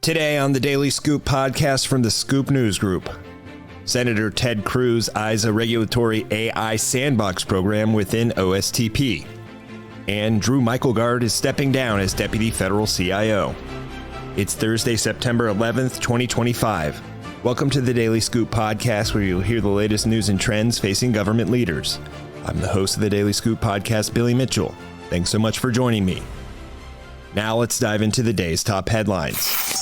Today on the Daily Scoop podcast from the Scoop News Group, Senator Ted Cruz eyes a regulatory AI sandbox program within OSTP, and Drew Myklegard is stepping down as Deputy Federal CIO. It's Thursday, September 11th, 2025. Welcome to the Daily Scoop podcast, where you'll hear the latest news and trends facing government leaders. I'm the host of the Daily Scoop podcast, Billy Mitchell. Thanks so much for joining me. Now let's dive into the day's top headlines.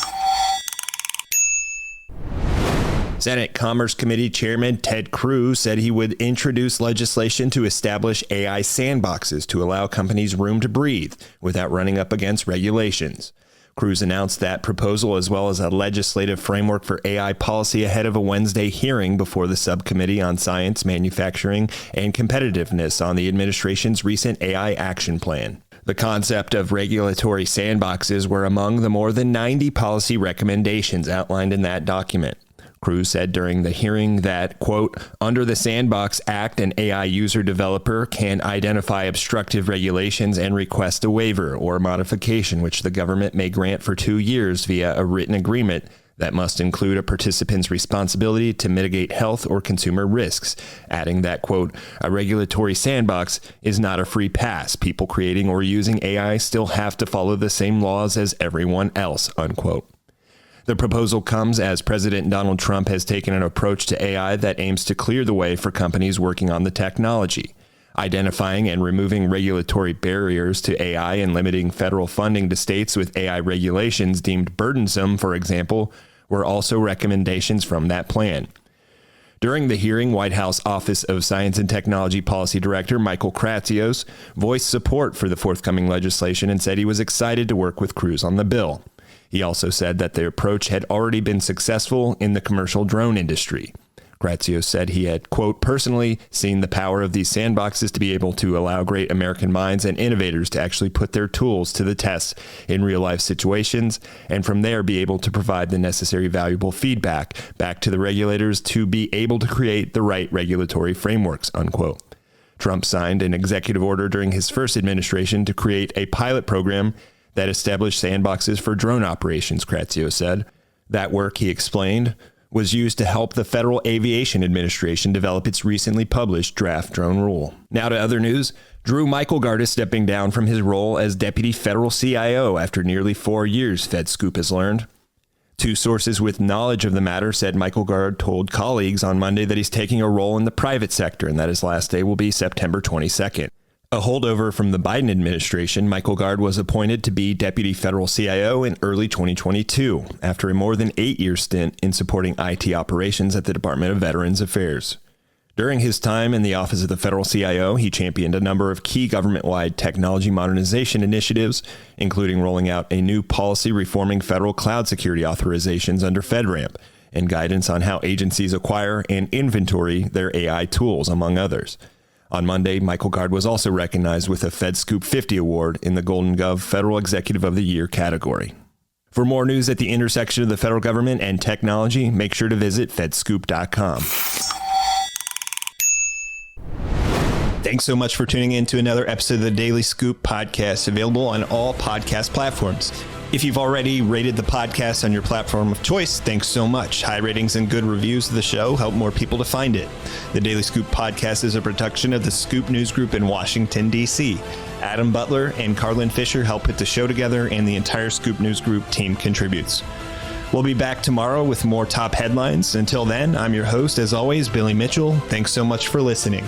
Senate Commerce Committee Chairman Ted Cruz said he would introduce legislation to establish AI sandboxes to allow companies room to breathe without running up against regulations. Cruz announced that proposal as well as a legislative framework for AI policy ahead of a Wednesday hearing before the Subcommittee on Science, Manufacturing, and Competitiveness on the administration's recent AI action plan. The concept of regulatory sandboxes were among the more than 90 policy recommendations outlined in that document. Cruz said during the hearing that, quote, under the Sandbox Act, an AI user developer can identify obstructive regulations and request a waiver or modification, which the government may grant for 2 years via a written agreement that must include a participant's responsibility to mitigate health or consumer risks, adding that, quote, a regulatory sandbox is not a free pass. People creating or using AI still have to follow the same laws as everyone else, unquote. The proposal comes as President Donald Trump has taken an approach to AI that aims to clear the way for companies working on the technology. Identifying and removing regulatory barriers to AI and limiting federal funding to states with AI regulations deemed burdensome, for example, were also recommendations from that plan. During the hearing, White House Office of Science and Technology Policy Director Michael Kratsios voiced support for the forthcoming legislation and said he was excited to work with Cruz on the bill. He also said that the approach had already been successful in the commercial drone industry. Kratsios said he had, quote, personally seen the power of these sandboxes to be able to allow great American minds and innovators to actually put their tools to the test in real-life situations, and from there be able to provide the necessary valuable feedback back to the regulators to be able to create the right regulatory frameworks, unquote. Trump signed an executive order during his first administration to create a pilot program that established sandboxes for drone operations, Kratsios said. That work, he explained, was used to help the Federal Aviation Administration develop its recently published draft drone rule. Now to other news. Drew Myklegard is stepping down from his role as Deputy Federal CIO after nearly 4 years, FedScoop has learned. Two sources with knowledge of the matter said Myklegard told colleagues on Monday that he's taking a role in the private sector and that his last day will be September 22nd. A holdover from the Biden administration, Myklegard was appointed to be Deputy Federal CIO in early 2022, after a more than 8-year stint in supporting IT operations at the Department of Veterans Affairs. During his time in the Office of the Federal CIO, he championed a number of key government-wide technology modernization initiatives, including rolling out a new policy reforming federal cloud security authorizations under FedRAMP, and guidance on how agencies acquire and inventory their AI tools, among others. On Monday, Myklegard was also recognized with a FedScoop 50 award in the Golden Gov Federal Executive of the Year category. For more news at the intersection of the federal government and technology, make sure to visit fedscoop.com. Thanks so much for tuning in to another episode of the Daily Scoop podcast, available on all podcast platforms. If you've already rated the podcast on your platform of choice, thanks so much. High ratings and good reviews of the show help more people to find it. The Daily Scoop podcast is a production of the Scoop News Group in Washington, D.C. Adam Butler and Carlin Fisher help put the show together, and the entire Scoop News Group team contributes. We'll be back tomorrow with more top headlines. Until then, I'm your host, as always, Billy Mitchell. Thanks so much for listening.